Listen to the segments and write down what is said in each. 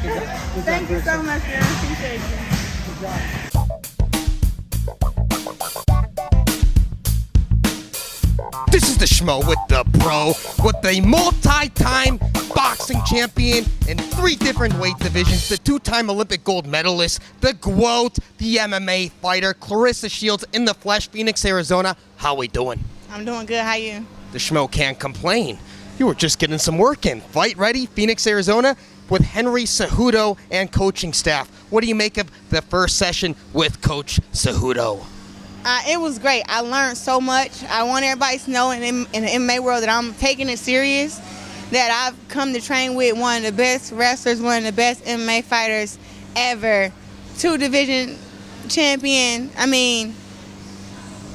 Thank you so much, man. I appreciate you. Good job. This is the Schmo with the Bro, with the multi-time boxing champion in 3 different weight divisions, the 2-time Olympic gold medalist, the GWOAT, the MMA fighter, Claressa Shields in the flesh, Phoenix, Arizona. How we doing? I'm doing good. How you? The Schmo can't complain. You were just getting some work in. Fight Ready, Phoenix, Arizona, with Henry Cejudo and coaching staff. What do you make of the first session with Coach Cejudo? It was great. I learned so much. I want everybody to know in the MMA world that I'm taking it serious, that I've come to train with one of the best wrestlers, one of the best MMA fighters ever, 2-division champion. I mean,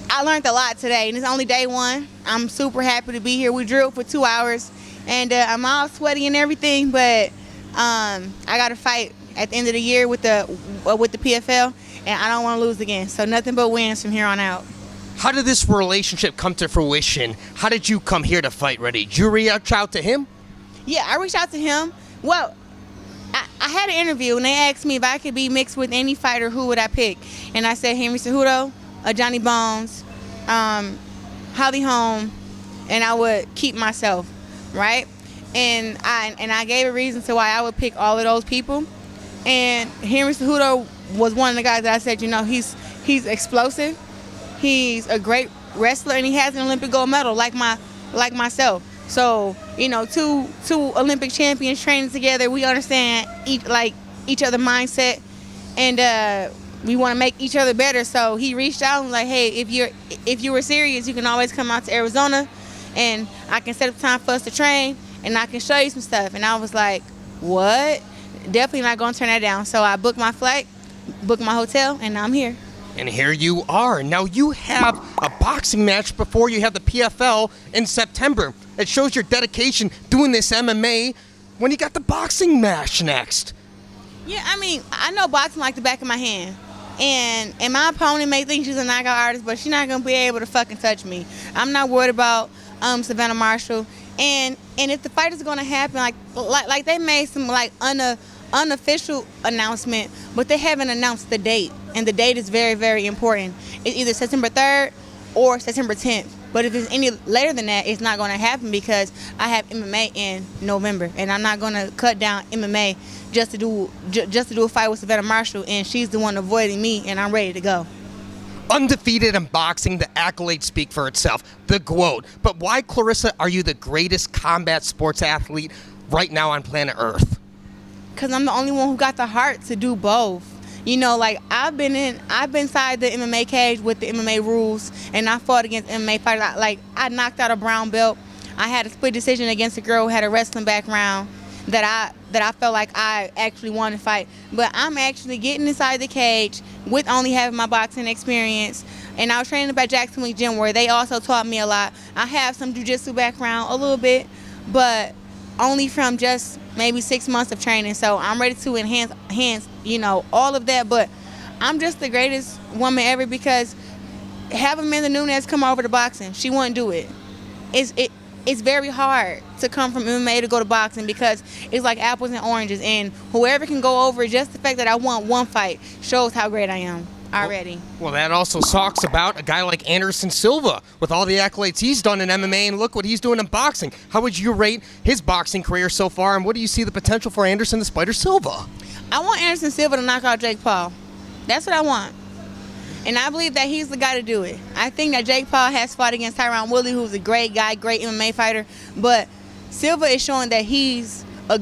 I learned a lot today, and it's only day 1. I'm super happy to be here. We drilled for 2 hours, and I'm all sweaty and everything, but I got to fight at the end of the year with the PFL, and I don't want to lose again. So nothing but wins from here on out. How did this relationship come to fruition? How did you come here to Fight Ready? Did you reach out to him? Yeah, I reached out to him. Well, I had an interview, and they asked me if I could be mixed with any fighter, who would I pick? And I said Henry Cejudo, Johnny Bones, Holly Holm, and I would keep myself, right? And I gave a reason to why I would pick all of those people. And Henry Cejudo was one of the guys that I said, you know, he's explosive, he's a great wrestler, and he has an Olympic gold medal like myself. So, you know, two Olympic champions training together, we understand each other mindset, and we want to make each other better. So he reached out and was like, hey, if you were serious, you can always come out to Arizona, and I can set up time for us to train, and I can show you some stuff. And I was like, what? Definitely not going to turn that down. So I booked my flight, booked my hotel, and now I'm here. And here you are. Now you have a boxing match before you have the PFL in September. It shows your dedication doing this MMA when you got the boxing match next. Yeah, I mean, I know boxing like the back of my hand. And my opponent may think she's a knockout artist, but she's not going to be able to fucking touch me. I'm not worried about Savannah Marshall. And if the fight is going to happen, like they made some unofficial announcement, but they haven't announced the date, and the date is very, very important. It's either September 3rd or September 10th. But if it's any later than that, it's not going to happen because I have MMA in November, and I'm not going to cut down MMA just to do a fight with Savannah Marshall, and she's the one avoiding me, and I'm ready to go. Undefeated in boxing, the accolades speak for itself, the GWOAT. But why, Claressa, are you the greatest combat sports athlete right now on planet Earth? Because I'm the only one who got the heart to do both. You know, like I've been inside the MMA cage with the MMA rules, and I fought against MMA fighters. Like I knocked out a brown belt. I had a split decision against a girl who had a wrestling background that I felt like I actually wanted to fight. But I'm actually getting inside the cage with only having my boxing experience. And I was training at Jacksonville Gym, where they also taught me a lot. I have some jiu-jitsu background a little bit, but only from just maybe 6 months of training. So I'm ready to enhance, you know, all of that. But I'm just the greatest woman ever, because have Amanda Nunes come over to boxing, she wouldn't do it. It's very hard to come from MMA to go to boxing, because it's like apples and oranges, and whoever can go over, just the fact that I won one fight shows how great I am already. Well, that also talks about a guy like Anderson Silva with all the accolades he's done in MMA, and look what he's doing in boxing. How would you rate his boxing career so far, and what do you see the potential for Anderson the Spider Silva? I want Anderson Silva to knock out Jake Paul. That's what I want. And I believe that he's the guy to do it. I think that Jake Paul has fought against Tyron Woodley, who's a great guy, great MMA fighter. But Silva is showing that he's a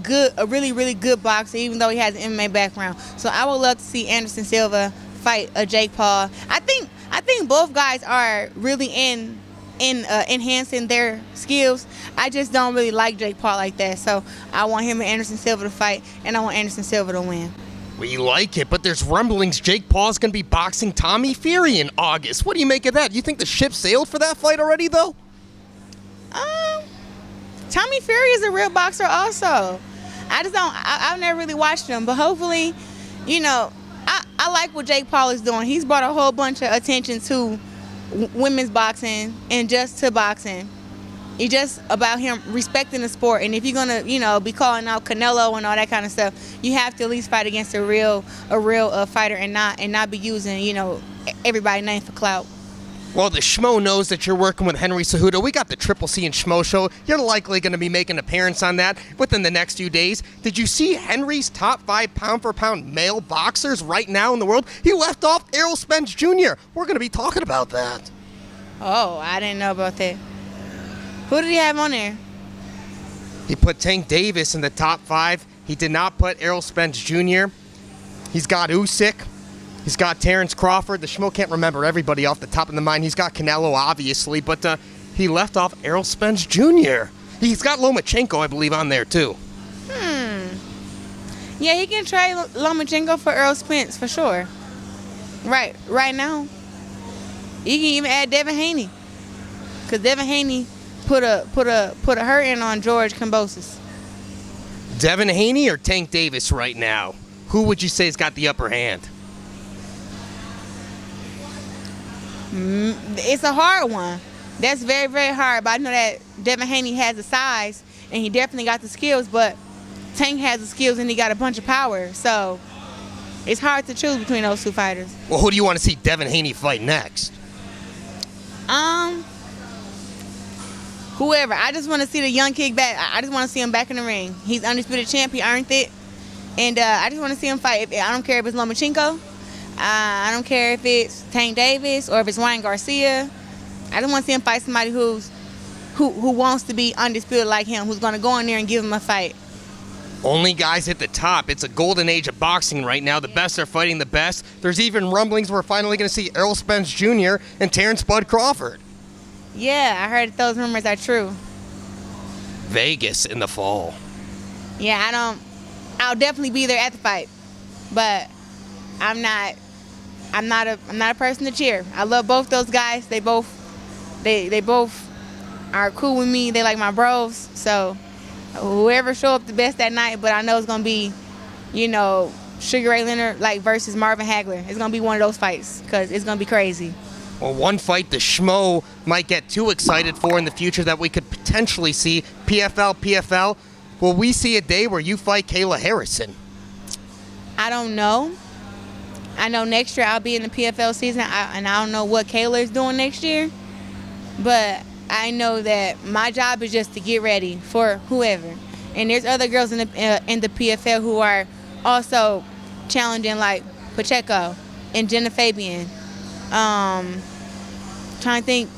really, really good boxer, even though he has an MMA background. So I would love to see Anderson Silva fight Jake Paul. I think both guys are really enhancing their skills. I just don't really like Jake Paul like that. So I want him and Anderson Silva to fight, and I want Anderson Silva to win. We like it, but there's rumblings Jake Paul's going to be boxing Tommy Fury in August. What do you make of that? You think the ship sailed for that fight already, though? Tommy Fury is a real boxer also. I've never really watched him, but hopefully, you know, I like what Jake Paul is doing. He's brought a whole bunch of attention to women's boxing and just to boxing. It's just about him respecting the sport. And if you're gonna, be calling out Canelo and all that kind of stuff, you have to at least fight against a real fighter and not be using, everybody's name for clout. Well, the Schmo knows that you're working with Henry Cejudo. We got the Triple C and Schmo show. You're likely going to be making an appearance on that within the next few days. Did you see Henry's top 5 pound-for-pound male boxers right now in the world? He left off Errol Spence Jr. We're going to be talking about that. Oh, I didn't know about that. Who did he have on there? He put Tank Davis in the top 5. He did not put Errol Spence Jr. He's got Usyk. He's got Terence Crawford. The Schmo can't remember everybody off the top of the mind. He's got Canelo, obviously, but he left off Errol Spence Jr. He's got Lomachenko, I believe, on there, too. Yeah, he can trade Lomachenko for Errol Spence, for sure. Right now. You can even add Devin Haney. Because Devin Haney put a hurt in on George Kambosos. Devin Haney or Tank Davis right now? Who would you say has got the upper hand? It's a hard one. That's very, very hard. But I know that Devin Haney has the size, and he definitely got the skills, but Tank has the skills, and he got a bunch of power. So it's hard to choose between those two fighters. Well, who do you want to see Devin Haney fight next? Whoever. I just want to see the young kid back. I just want to see him back in the ring. He's undisputed champ. He earned it. And I just want to see him fight. I don't care if it's Lomachenko. I don't care if it's Tank Davis or if it's Ryan Garcia. I just want to see him fight somebody who wants to be undisputed like him, who's going to go in there and give him a fight. Only guys at the top. It's a golden age of boxing right now. The best are fighting the best. There's even rumblings we're finally going to see Errol Spence Jr. and Terence Bud Crawford. Yeah, I heard those rumors are true. Vegas in the fall. Yeah, I'll definitely be there at the fight, but I'm not a person to cheer. I love both those guys. They both are cool with me. They like my bros. So whoever show up the best that night, but I know it's gonna be, Sugar Ray Leonard versus Marvin Hagler. It's gonna be one of those fights because it's gonna be crazy. Well, one fight the Schmo might get too excited for in the future that we could potentially see. PFL. Will we see a day where you fight Kayla Harrison? I don't know. I know next year I'll be in the PFL season, and I don't know what Kayla is doing next year. But I know that my job is just to get ready for whoever. And there's other girls in the PFL who are also challenging, like Pacheco and Jenna Fabian. Trying to think.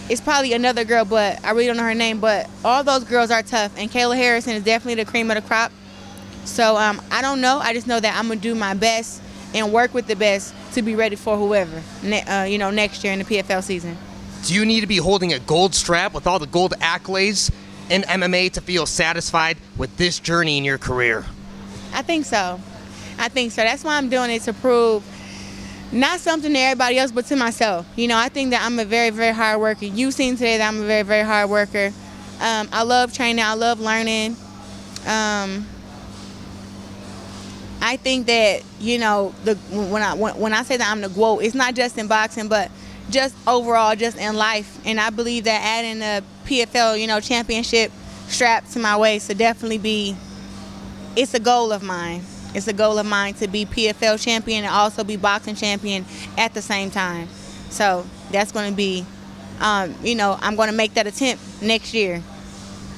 It's probably another girl, but I really don't know her name. But all those girls are tough, and Kayla Harrison is definitely the cream of the crop. So I don't know. I just know that I'm gonna do my best and work with the best to be ready for whoever, next year in the PFL season. Do you need to be holding a gold strap with all the gold accolades in MMA to feel satisfied with this journey in your career? I think so. That's why I'm doing it, to prove not something to everybody else, but to myself. I think that I'm a very, very hard worker. You've seen today that I'm a very, very hard worker. I love training. I love learning. I think that, when I say that I'm the GWOAT, it's not just in boxing, but just overall, just in life. And I believe that adding the PFL, championship strap to my waist to definitely it's a goal of mine. It's a goal of mine to be PFL champion and also be boxing champion at the same time. So that's going to be, I'm going to make that attempt next year.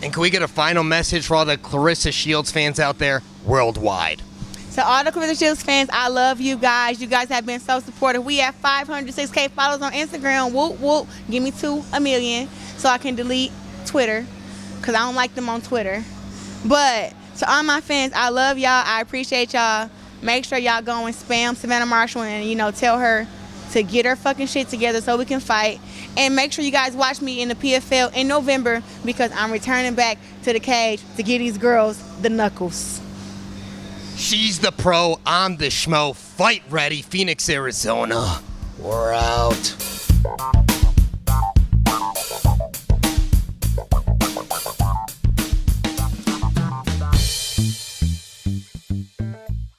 And can we get a final message for all the Claressa Shields fans out there worldwide? So all the Claressa Shields fans, I love you guys. You guys have been so supportive. We have 506K followers on Instagram. Whoop, whoop. Give me to 1 million so I can delete Twitter because I don't like them on Twitter. But to all my fans, I love y'all. I appreciate y'all. Make sure y'all go and spam Savannah Marshall and, tell her to get her fucking shit together so we can fight. And make sure you guys watch me in the PFL in November because I'm returning back to the cage to give these girls the knuckles. She's the pro, I'm the Schmo. Fight ready, Phoenix, Arizona. We're out.